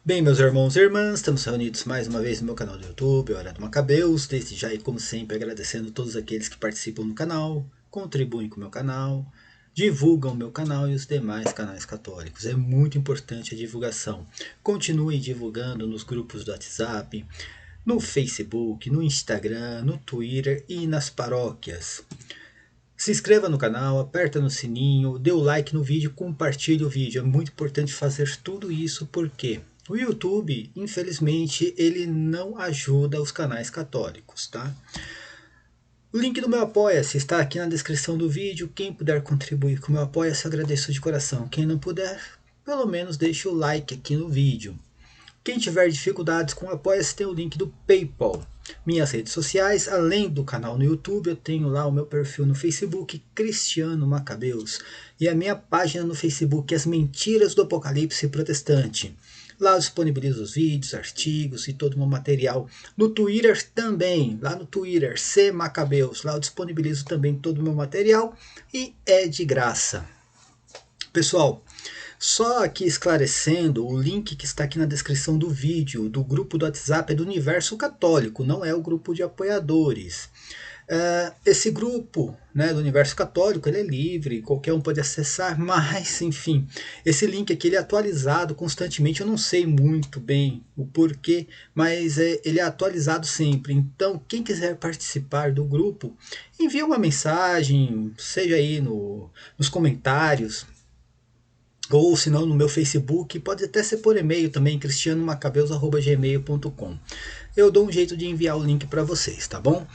Bem, meus irmãos e irmãs, estamos reunidos mais uma vez no meu canal do YouTube, Hora do Macabeus. Desde já e como sempre agradecendo a todos aqueles que participam do canal, contribuem com o meu canal, divulgam o meu canal e os demais canais católicos. É muito importante a divulgação. Continuem divulgando nos grupos do WhatsApp, no Facebook, no Instagram, no Twitter e nas paróquias. Se inscreva no canal, aperta no sininho, dê o like no vídeo, compartilhe o vídeo. É muito importante fazer tudo isso porque o YouTube, infelizmente, ele não ajuda os canais católicos, tá? O link do meu Apoia-se está aqui na descrição do vídeo. Quem puder contribuir com o meu Apoia-se, agradeço de coração. Quem não puder, pelo menos deixe o like aqui no vídeo. Quem tiver dificuldades com o Apoia-se, tem o link do PayPal. Minhas redes sociais, além do canal no YouTube, eu tenho lá o meu perfil no Facebook, Cristiano Macabeus, e a minha página no Facebook, As Mentiras do Apocalipse Protestante. Lá eu disponibilizo os vídeos, artigos e todo o meu material. No Twitter também, lá no Twitter, C Macabeus, lá eu disponibilizo também todo o meu material e é de graça. Pessoal, só aqui esclarecendo, o link que está aqui na descrição do vídeo, do grupo do WhatsApp, é do Universo Católico, não é o grupo de apoiadores. Esse grupo, né, do Universo Católico, ele é livre, qualquer um pode acessar, mas enfim, esse link aqui ele é atualizado constantemente. Eu não sei muito bem o porquê, mas ele é atualizado sempre. Então quem quiser participar do grupo, envie uma mensagem, seja aí nos comentários, ou se não no meu Facebook, pode até ser por e-mail também, cristianomacabeus@gmail.com. Eu dou um jeito de enviar o link para vocês, tá bom?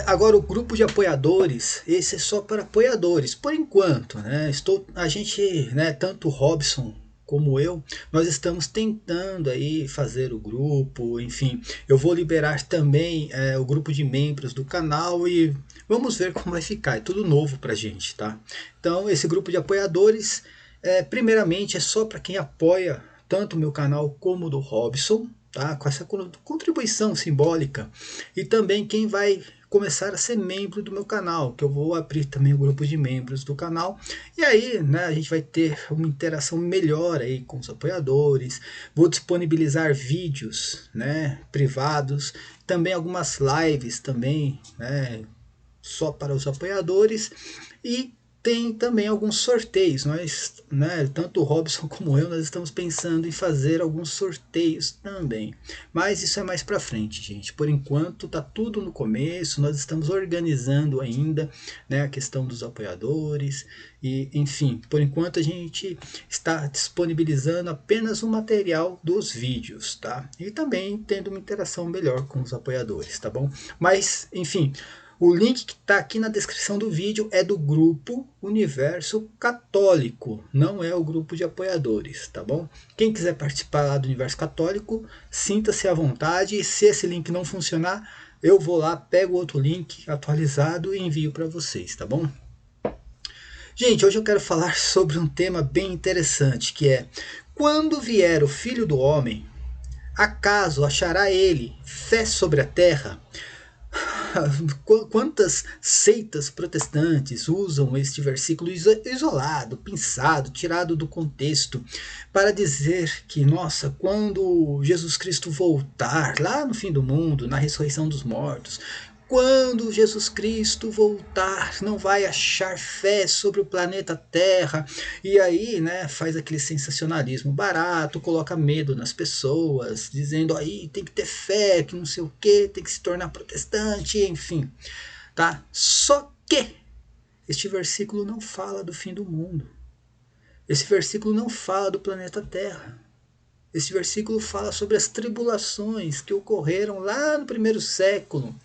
Agora o grupo de apoiadores, esse é só para apoiadores, por enquanto, né? A gente, né, tanto o Robson como eu, nós estamos tentando aí fazer o grupo, enfim, eu vou liberar também o grupo de membros do canal e vamos ver como vai ficar, é tudo novo pra gente, tá? Então esse grupo de apoiadores, primeiramente é só para quem apoia tanto o meu canal como o do Robson, tá? Com essa contribuição simbólica, e também quem vai começar a ser membro do meu canal, que eu vou abrir também o grupo de membros do canal, e aí, né, a gente vai ter uma interação melhor aí com os apoiadores. Vou disponibilizar vídeos, né, privados, também algumas lives também, né, só para os apoiadores, e tem também alguns sorteios. Nós, né, tanto o Robson como eu, nós estamos pensando em fazer alguns sorteios também. Mas isso é mais para frente, gente. Por enquanto tá tudo no começo, nós estamos organizando ainda, né, a questão dos apoiadores e, enfim, por enquanto a gente está disponibilizando apenas o material dos vídeos, tá? E também tendo uma interação melhor com os apoiadores, tá bom? Mas, enfim, o link que está aqui na descrição do vídeo é do grupo Universo Católico, não é o grupo de apoiadores, tá bom? Quem quiser participar lá do Universo Católico, sinta-se à vontade, e se esse link não funcionar, eu vou lá, pego outro link atualizado e envio para vocês, tá bom? Gente, hoje eu quero falar sobre um tema bem interessante, que é: quando vier o Filho do Homem, acaso achará ele fé sobre a terra? Quantas seitas protestantes usam este versículo isolado, pensado, tirado do contexto, para dizer que, nossa, quando Jesus Cristo voltar, lá no fim do mundo, na ressurreição dos mortos, quando Jesus Cristo voltar, não vai achar fé sobre o planeta Terra. E aí, né, faz aquele sensacionalismo barato, coloca medo nas pessoas, dizendo aí tem que ter fé, que não sei o que, tem que se tornar protestante, enfim, tá? Só que este versículo não fala do fim do mundo. Esse versículo não fala do planeta Terra. Esse versículo fala sobre as tribulações que ocorreram lá no primeiro século,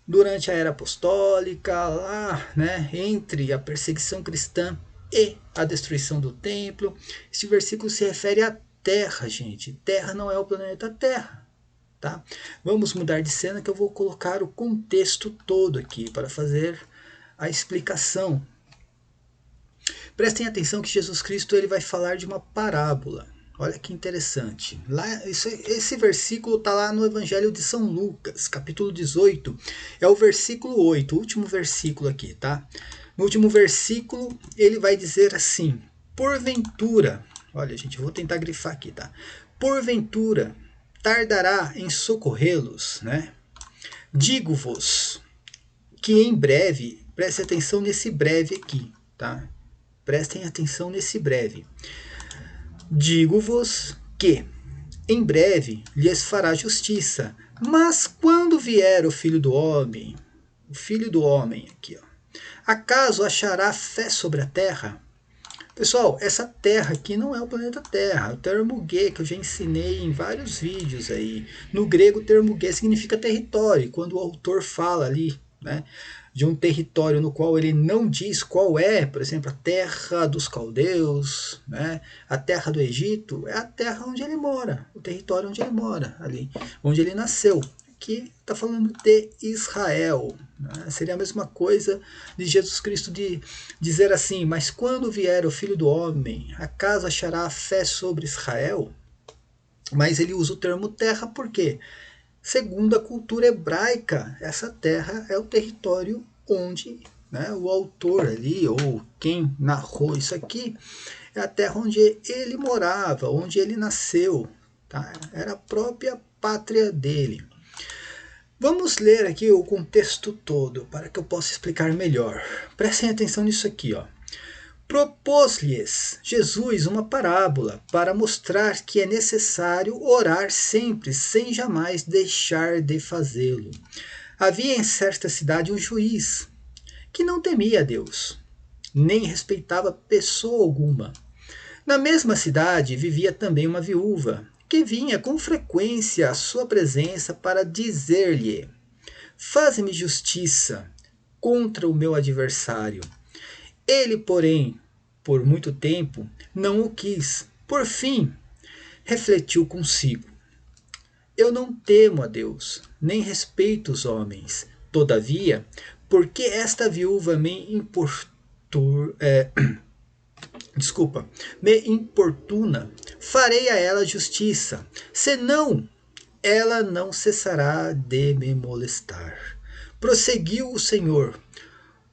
durante a era apostólica, lá, né, entre a perseguição cristã e a destruição do templo. Este versículo se refere à Terra, gente. Terra não é o planeta Terra, tá? Vamos mudar de cena que eu vou colocar o contexto todo aqui para fazer a explicação. Prestem atenção que Jesus Cristo ele vai falar de uma parábola. Olha que interessante. Esse versículo está lá no Evangelho de São Lucas, capítulo 18. É o versículo 8, o último versículo aqui, tá? No último versículo, ele vai dizer assim: porventura, olha, gente, eu vou tentar grifar aqui, tá? porventura tardará em socorrê-los, né? Digo-vos que em breve, preste atenção nesse breve aqui, tá? Prestem atenção nesse breve. Digo-vos que em breve lhes fará justiça, mas quando vier o Filho do Homem aqui, ó, acaso achará fé sobre a terra? Pessoal, essa Terra aqui não é o planeta Terra. O termo Gê, que eu já ensinei em vários vídeos aí. No grego, o termo Gê significa território. Quando o autor fala ali, né, de um território no qual ele não diz qual é, por exemplo, a terra dos caldeus, né, a terra do Egito, é a terra onde ele mora, o território onde ele mora, ali, onde ele nasceu. Aqui está falando de Israel. Né? Seria a mesma coisa de Jesus Cristo de dizer assim, mas quando vier o Filho do Homem, acaso achará fé sobre Israel? Mas ele usa o termo terra por quê? Segundo a cultura hebraica, essa terra é o território onde, né, o autor ali, ou quem narrou isso aqui, é a terra onde ele morava, onde ele nasceu. Tá? Era a própria pátria dele. Vamos ler aqui o contexto todo, para que eu possa explicar melhor. Prestem atenção nisso aqui, ó. Propôs-lhes Jesus uma parábola para mostrar que é necessário orar sempre, sem jamais deixar de fazê-lo. Havia em certa cidade um juiz que não temia a Deus, nem respeitava pessoa alguma. Na mesma cidade vivia também uma viúva, que vinha com frequência à sua presença para dizer-lhe: faze-me justiça contra o meu adversário. Ele, porém, por muito tempo, não o quis. Por fim, refletiu consigo: eu não temo a Deus, nem respeito os homens. Todavia, porque esta viúva me importuna, farei a ela justiça, senão ela não cessará de me molestar. Prosseguiu o Senhor: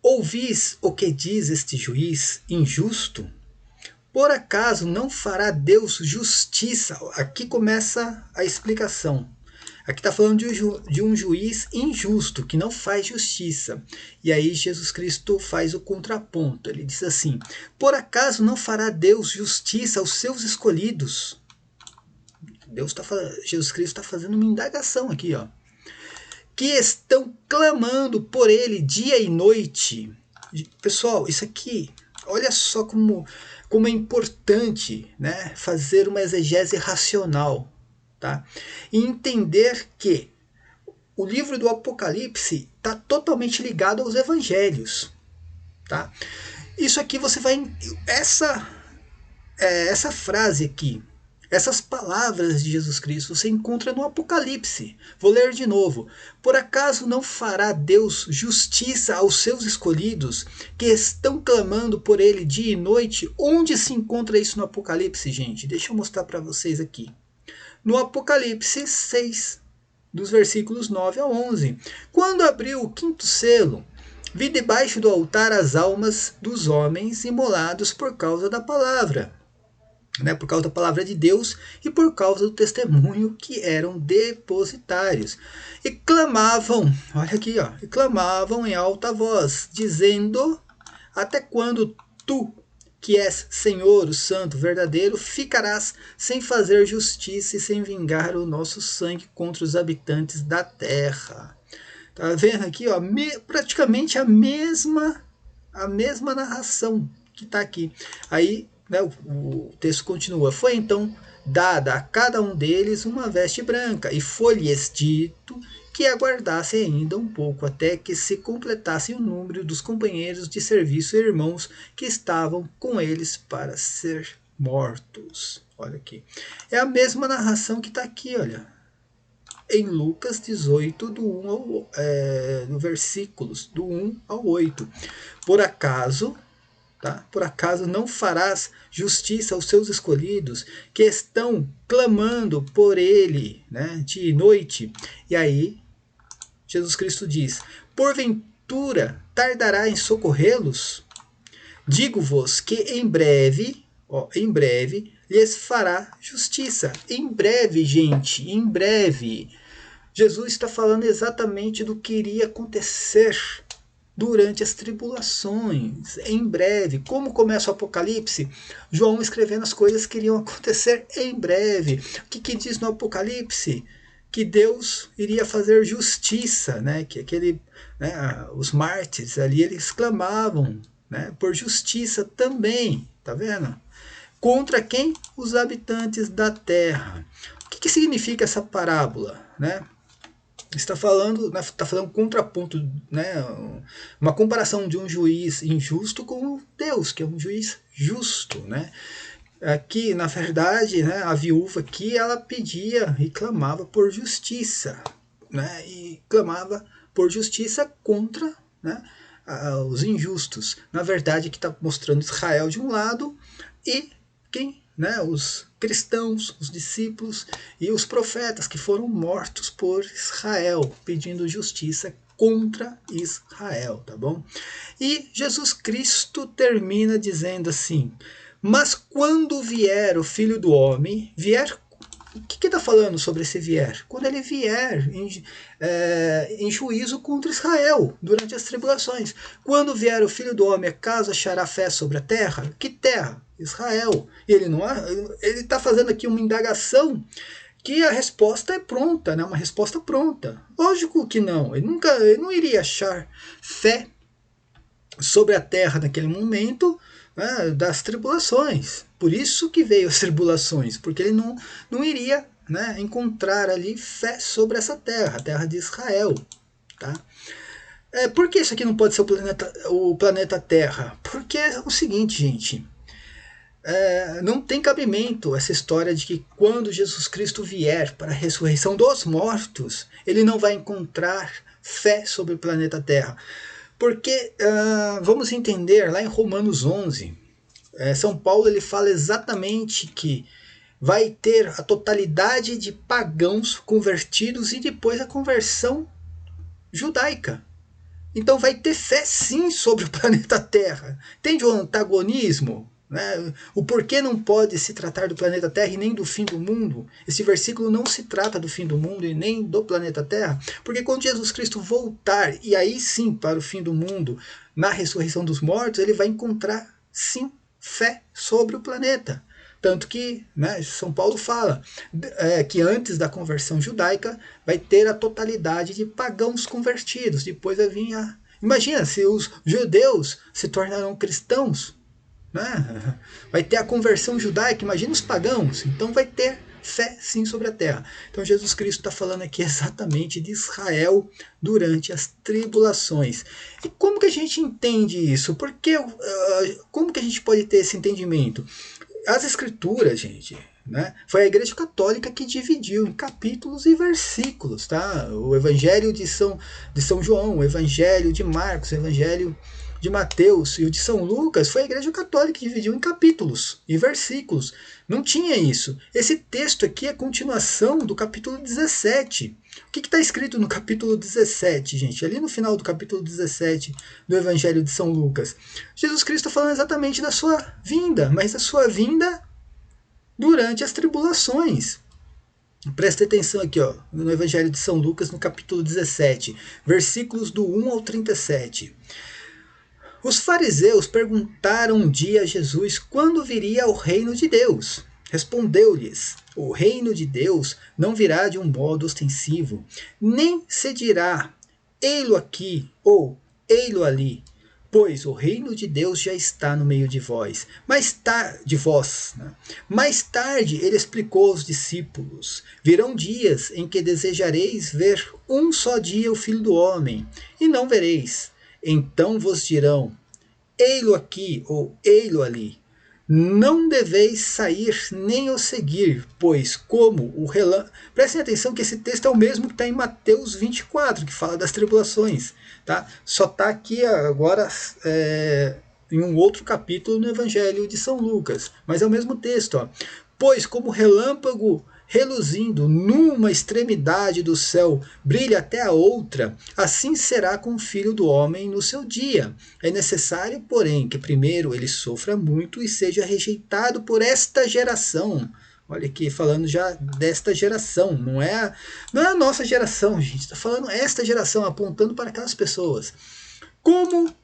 ouvis o que diz este juiz injusto? Por acaso não fará Deus justiça? Aqui começa a explicação. Aqui está falando de um juiz injusto, que não faz justiça. E aí Jesus Cristo faz o contraponto. Ele diz assim: por acaso não fará Deus justiça aos seus escolhidos? Jesus Cristo está fazendo uma indagação aqui, ó. Que estão clamando por ele dia e noite. Pessoal, isso aqui, olha só como é importante, né, fazer uma exegese racional, tá? E entender que o livro do Apocalipse está totalmente ligado aos evangelhos, tá? Isso aqui você vai... Essa frase aqui, essas palavras de Jesus Cristo você encontra no Apocalipse. Vou ler de novo. Por acaso não fará Deus justiça aos seus escolhidos, que estão clamando por ele dia e noite? Onde se encontra isso no Apocalipse, gente? Deixa eu mostrar para vocês aqui. No Apocalipse 6, dos versículos 9 a 11. Quando abriu o quinto selo, vi debaixo do altar as almas dos homens imolados por causa da palavra, né, por causa da palavra de Deus e por causa do testemunho que eram depositários. E clamavam, olha aqui, ó, e clamavam em alta voz, dizendo: até quando tu, que és Senhor, o Santo, verdadeiro, ficarás sem fazer justiça e sem vingar o nosso sangue contra os habitantes da terra? Tá vendo aqui, ó, praticamente a mesma narração que está aqui. Aí, né, o texto continua: foi então dada a cada um deles uma veste branca, e foi-lhes dito que aguardassem ainda um pouco, até que se completasse o número dos companheiros de serviço e irmãos que estavam com eles para ser mortos. Olha aqui. É a mesma narração que está aqui, olha, em Lucas 18, no versículos do 1 ao 8. Por acaso... tá? Por acaso não farás justiça aos seus escolhidos, que estão clamando por ele, né, dia e noite? E aí Jesus Cristo diz: porventura tardará em socorrê-los? Digo-vos que em breve Ó, em breve lhes fará justiça. Em breve, gente, em breve. Jesus está falando exatamente do que iria acontecer durante as tribulações, em breve. Como começa o Apocalipse? João escrevendo as coisas que iriam acontecer em breve. O que diz no Apocalipse? Que Deus iria fazer justiça, né? Que os mártires ali, eles clamavam, né, por justiça também, tá vendo? Contra quem? Os habitantes da terra. O que significa essa parábola, né? Está falando um contraponto, né, uma comparação de um juiz injusto com Deus, que é um juiz justo, né? Aqui, na verdade, né, a viúva aqui, ela pedia e clamava por justiça, né? E clamava por justiça contra, né, os injustos. Na verdade, que está mostrando Israel de um lado e quem, né, os cristãos, os discípulos e os profetas que foram mortos por Israel, pedindo justiça contra Israel, tá bom? E Jesus Cristo termina dizendo assim: mas quando vier o Filho do Homem, vier, o que está falando sobre esse vier? Quando ele vier em juízo contra Israel, durante as tribulações. Quando vier o Filho do Homem, acaso achará fé sobre a terra? Que terra? Israel. E ele está fazendo aqui uma indagação que a resposta é pronta, né? Uma resposta pronta. Lógico que não. Ele não iria achar fé sobre a terra naquele momento, né, das tribulações. Por isso que veio as tribulações, porque ele não iria, né, encontrar ali fé sobre essa terra, a terra de Israel. Tá? Por que isso aqui não pode ser o planeta Terra? Porque é o seguinte, gente. Não tem cabimento essa história de que quando Jesus Cristo vier para a ressurreição dos mortos, ele não vai encontrar fé sobre o planeta Terra. Porque, vamos entender, lá em Romanos 11, São Paulo ele fala exatamente que vai ter a totalidade de pagãos convertidos e depois a conversão judaica. Então vai ter fé sim sobre o planeta Terra. Entende o antagonismo? Né? O porquê não pode se tratar do planeta Terra e nem do fim do mundo. Esse versículo não se trata do fim do mundo e nem do planeta Terra, porque quando Jesus Cristo voltar, e aí sim para o fim do mundo, na ressurreição dos mortos, ele vai encontrar sim fé sobre o planeta. Tanto que, né, São Paulo fala que antes da conversão judaica vai ter a totalidade de pagãos convertidos. Depois vai vir a... Imagina se os judeus se tornarão cristãos, né? Vai ter a conversão judaica, imagina os pagãos. Então vai ter fé sim sobre a terra. Então Jesus Cristo está falando aqui exatamente de Israel durante as tribulações. E como que a gente entende isso? Porque, como que a gente pode ter esse entendimento? As escrituras, gente, né, foi a Igreja Católica que dividiu em capítulos e versículos, tá? O Evangelho de São João, o Evangelho de Marcos, o Evangelho de Mateus e o de São Lucas, foi a Igreja Católica que dividiu em capítulos e versículos. Não tinha isso. Esse texto aqui é a continuação do capítulo 17. O que está escrito no capítulo 17, gente? Ali no final do capítulo 17 do Evangelho de São Lucas. Jesus Cristo está falando exatamente da sua vinda, mas da sua vinda durante as tribulações. Presta atenção aqui, ó, no Evangelho de São Lucas, no capítulo 17, versículos do 1 ao 37. Os fariseus perguntaram um dia a Jesus quando viria o reino de Deus. Respondeu-lhes: o reino de Deus não virá de um modo ostensivo, nem se dirá, ei-lo aqui ou ei-lo ali, pois o reino de Deus já está no meio de vós. Mais tarde ele explicou aos discípulos: virão dias em que desejareis ver um só dia o Filho do Homem, e não vereis. Então vos dirão, ei-lo aqui ou ei-lo ali. Não deveis sair nem o seguir, pois como o relâmpago... Prestem atenção que esse texto é o mesmo que está em Mateus 24, que fala das tribulações. Tá? Só está aqui agora em um outro capítulo no Evangelho de São Lucas, mas é o mesmo texto. Ó. Pois como o relâmpago reluzindo numa extremidade do céu, brilha até a outra, assim será com o Filho do Homem no seu dia. É necessário, porém, que primeiro ele sofra muito e seja rejeitado por esta geração. Olha aqui, falando já desta geração, não é a nossa geração, gente, está falando esta geração, apontando para aquelas pessoas. Como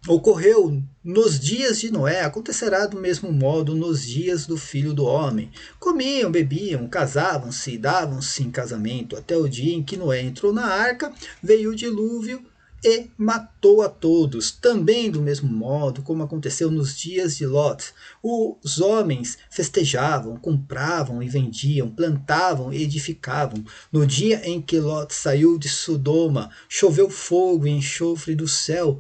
ocorreu nos dias de Noé, acontecerá do mesmo modo nos dias do Filho do Homem. Comiam, bebiam, casavam-se, davam-se em casamento, até o dia em que Noé entrou na arca, veio o dilúvio e matou a todos. Também do mesmo modo como aconteceu nos dias de Lot. Os homens festejavam, compravam e vendiam, plantavam e edificavam. No dia em que Lot saiu de Sodoma, choveu fogo e enxofre do céu,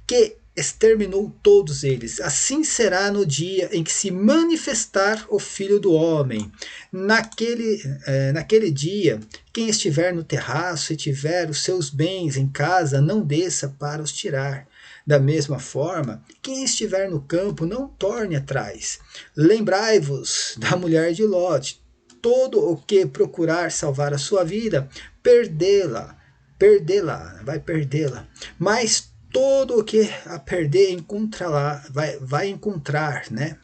que exterminou todos eles. Assim será no dia em que se manifestar o Filho do Homem. Naquele dia, quem estiver no terraço e tiver os seus bens em casa, não desça para os tirar. Da mesma forma, quem estiver no campo, não torne atrás. Lembrai-vos da mulher de Lot. Todo o que procurar salvar a sua vida, vai perdê-la. Mas todo o que a perder encontrará, vai encontrar, né?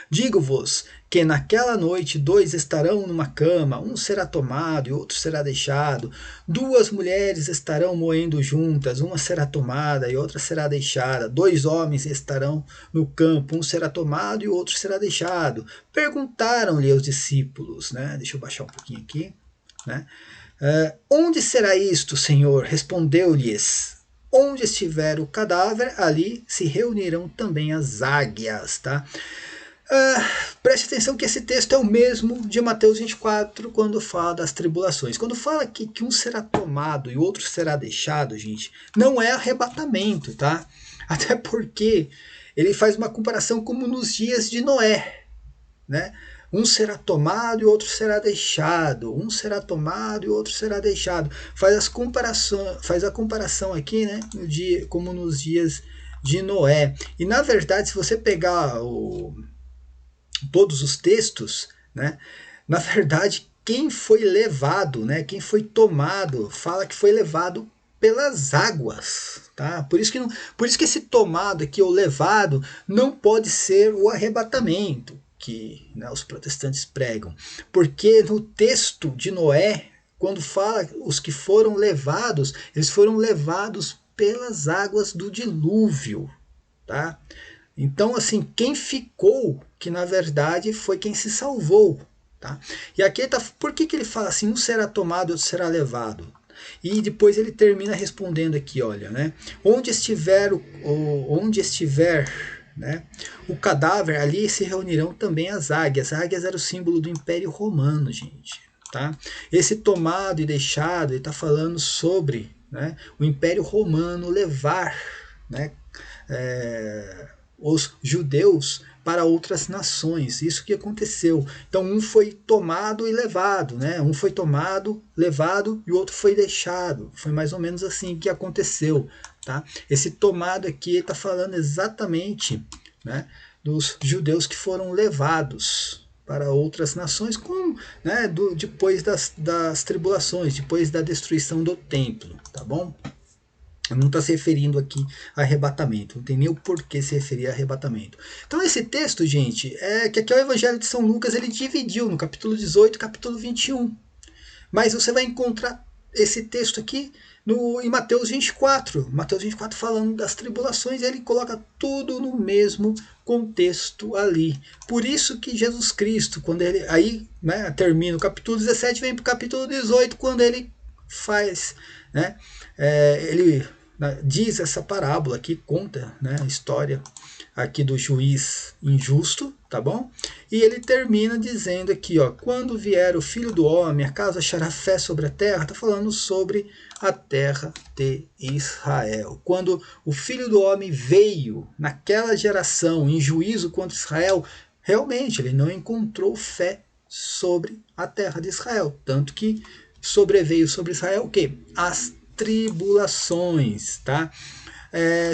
Digo-vos que naquela noite 2 estarão numa cama, um será tomado e outro será deixado. 2 mulheres estarão moendo juntas, uma será tomada e outra será deixada. 2 homens estarão no campo, um será tomado e outro será deixado. Perguntaram-lhe os discípulos, né? Deixa eu baixar um pouquinho aqui, né? Onde será isto, Senhor? Respondeu-lhes: onde estiver o cadáver, ali se reunirão também as águias, tá? Preste atenção que esse texto é o mesmo de Mateus 24, quando fala das tribulações. Quando fala que um será tomado e outro será deixado, gente, não é arrebatamento, tá? Até porque ele faz uma comparação como nos dias de Noé, né? Um será tomado e outro será deixado. Um será tomado e outro será deixado. Faz a comparação aqui, né? Como nos dias de Noé. E na verdade, se você pegar todos os textos, né? Na verdade, quem foi levado, né? Quem foi tomado, fala que foi levado pelas águas, tá? Por isso que esse tomado aqui, ou levado, não pode ser o arrebatamento que, né, os protestantes pregam, porque no texto de Noé, quando fala os que foram levados, eles foram levados pelas águas do dilúvio, tá? Então, assim, quem ficou, que na verdade foi quem se salvou, tá? E aqui por que ele fala assim, um será tomado e outro será levado? E depois ele termina respondendo aqui, olha, né? Onde estiver, né, o cadáver, ali se reunirão também as águias. As águias era o símbolo do Império Romano, gente. Tá? Esse tomado e deixado, ele está falando sobre, né, o Império Romano levar, né, os judeus para outras nações. Isso que aconteceu. Então um foi tomado e levado, né? Um foi tomado, levado e o outro foi deixado. Foi mais ou menos assim que aconteceu, tá? Esse tomado aqui está falando exatamente, né, dos judeus que foram levados para outras nações, né, depois das tribulações, depois da destruição do templo, tá bom? Não está se referindo aqui a arrebatamento, não tem nem o porquê se referir a arrebatamento. Então esse texto, gente, que aqui é o Evangelho de São Lucas, ele dividiu no capítulo 18 e capítulo 21. Mas você vai encontrar esse texto aqui em Mateus 24. Mateus 24 falando das tribulações, ele coloca tudo no mesmo contexto ali. Por isso que Jesus Cristo, quando ele aí, né, termina o capítulo 17, vem para o capítulo 18, quando ele faz, né, ele diz essa parábola aqui, conta, né, a história aqui do juiz injusto, tá bom? E ele termina dizendo aqui, ó, quando vier o Filho do Homem, acaso achará fé sobre a terra? Tá falando sobre a terra de Israel. Quando o Filho do Homem veio naquela geração em juízo contra Israel, realmente ele não encontrou fé sobre a terra de Israel, tanto que sobreveio sobre Israel o quê? As tribulações, tá?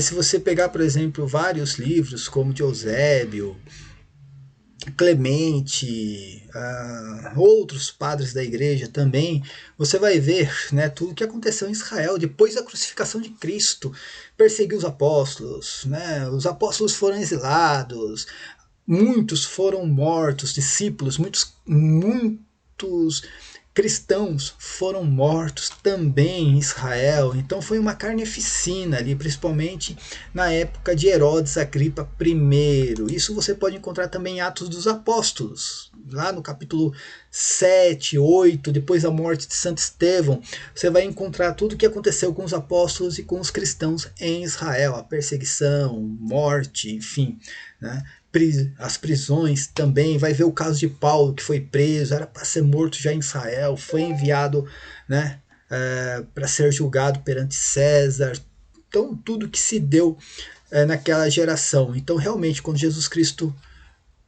Se você pegar, por exemplo, vários livros como de Eusébio, Clemente, outros padres da igreja também, você vai ver, né, tudo o que aconteceu em Israel depois da crucificação de Cristo. Perseguiu os apóstolos, né, os apóstolos foram exilados, muitos foram mortos, discípulos, muitos cristãos foram mortos também em Israel. Então foi uma carnificina ali, principalmente na época de Herodes Agripa I. Isso você pode encontrar também em Atos dos Apóstolos, lá no capítulo 7, 8, depois da morte de Santo Estevão. Você vai encontrar tudo o que aconteceu com os apóstolos e com os cristãos em Israel, a perseguição, morte, enfim, né? As prisões também, vai ver o caso de Paulo, que foi preso, era para ser morto já em Israel, foi enviado, né, para ser julgado perante César. Então tudo que se deu naquela geração. Então realmente quando Jesus Cristo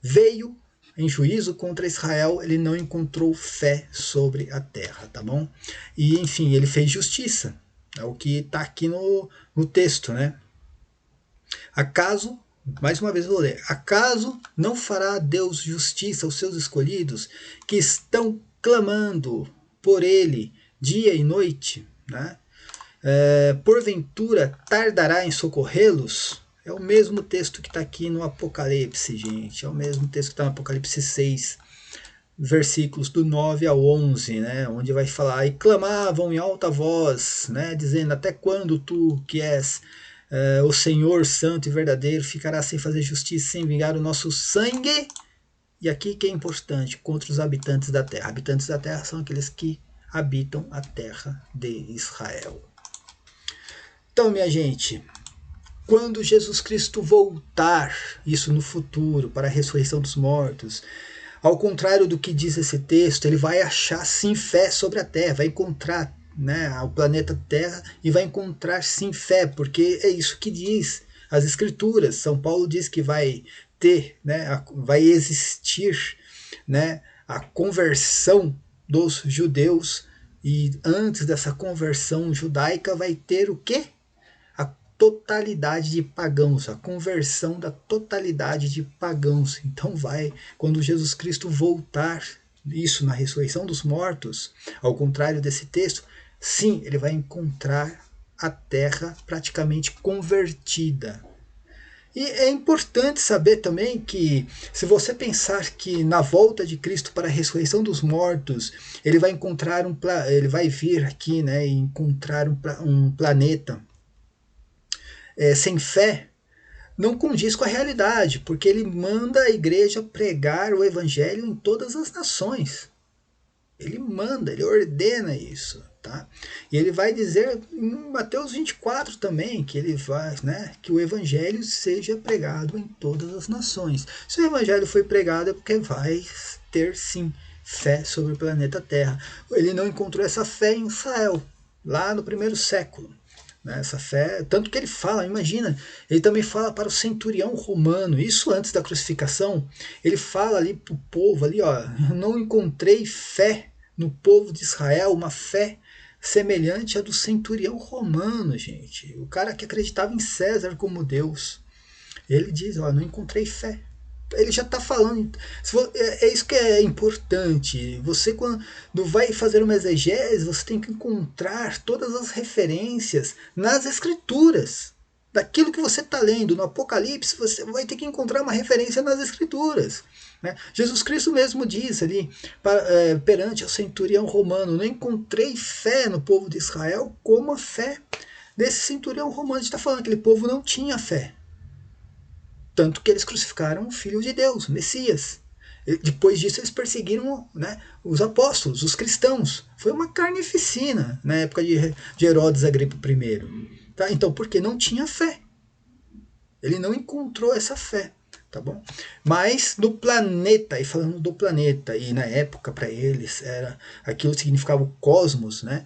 veio em juízo contra Israel, ele não encontrou fé sobre a terra, tá bom? E enfim, ele fez justiça, é o que está aqui no texto, né? Acaso, mais uma vez vou ler, acaso não fará Deus justiça aos seus escolhidos que estão clamando por ele dia e noite, né? Porventura tardará em socorrê-los? É o mesmo texto que está aqui no Apocalipse, gente. É o mesmo texto que está no Apocalipse 6, versículos do 9 ao 11, né? Onde vai falar, e clamavam em alta voz, né? Dizendo, até quando tu, que és o Senhor santo e verdadeiro, ficará sem fazer justiça, sem vingar o nosso sangue? E aqui que é importante, contra os habitantes da terra. Habitantes da terra são aqueles que habitam a terra de Israel. Então, minha gente, quando Jesus Cristo voltar, isso no futuro, para a ressurreição dos mortos, ao contrário do que diz esse texto, ele vai achar sim fé sobre a terra, vai encontrar, né, o planeta Terra e vai encontrar sim fé, porque é isso que diz as Escrituras. São Paulo diz que vai ter, né, vai existir, né, a conversão dos judeus, e antes dessa conversão judaica vai ter o quê? Totalidade de pagãos, a conversão da totalidade de pagãos. Então vai, quando Jesus Cristo voltar, isso na ressurreição dos mortos, ao contrário desse texto, sim, ele vai encontrar a terra praticamente convertida. E é importante saber também que, se você pensar que na volta de Cristo para a ressurreição dos mortos, ele vai encontrar ele vai vir aqui, né, e encontrar um planeta sem fé, não condiz com a realidade, porque ele manda a igreja pregar o evangelho em todas as nações. Ele manda, ele ordena isso, tá? E ele vai dizer em Mateus 24 também, que ele vai, né, que o evangelho seja pregado em todas as nações. Se o evangelho foi pregado é porque vai ter sim fé sobre o planeta Terra. Ele não encontrou essa fé em Israel, lá no primeiro século. Essa fé, tanto que ele fala, imagina, ele também fala para o centurião romano, isso antes da crucificação, ele fala ali para o povo, ali, ó, não encontrei fé no povo de Israel, uma fé semelhante à do centurião romano, gente, o cara que acreditava em César como Deus. Ele diz, ó, não encontrei fé. Ele já está falando. É isso que é importante. Você, quando vai fazer uma exegese, você tem que encontrar todas as referências nas Escrituras. Daquilo que você está lendo no Apocalipse, você vai ter que encontrar uma referência nas Escrituras. Né? Jesus Cristo mesmo diz ali, perante o centurião romano, não encontrei fé no povo de Israel como a fé desse centurião romano. A gente está falando que aquele povo não tinha fé. Tanto que eles crucificaram o Filho de Deus, o Messias. Depois disso eles perseguiram, né, os apóstolos, os cristãos. Foi uma carnificina na época de Herodes Agripa I. Tá? Então, porque não tinha fé. Ele não encontrou essa fé. Tá bom? Mas no planeta, e falando do planeta, e na época para eles era aquilo que significava o cosmos, né?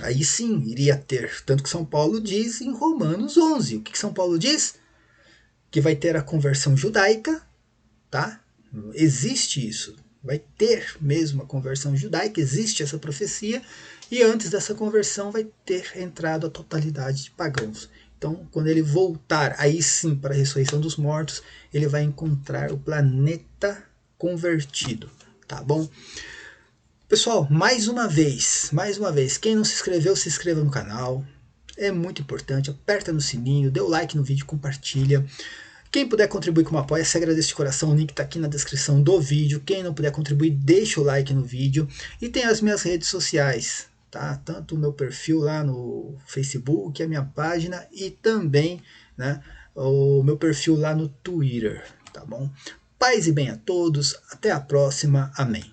Aí sim iria ter. Tanto que São Paulo diz em Romanos 11. O que São Paulo diz? Que vai ter a conversão judaica, tá? Existe isso, vai ter mesmo a conversão judaica, existe essa profecia, e antes dessa conversão vai ter entrado a totalidade de pagãos. Então, quando ele voltar, aí sim, para a ressurreição dos mortos, ele vai encontrar o planeta convertido, tá bom? Pessoal, mais uma vez, quem não se inscreveu, se inscreva no canal. É muito importante, aperta no sininho, dê o like no vídeo, compartilha. Quem puder contribuir com o apoia, se agradece de coração, o link está aqui na descrição do vídeo. Quem não puder contribuir, deixa o like no vídeo. E tem as minhas redes sociais, tá? Tanto o meu perfil lá no Facebook, a minha página e também, né, o meu perfil lá no Twitter, tá bom? Paz e bem a todos, até a próxima, amém.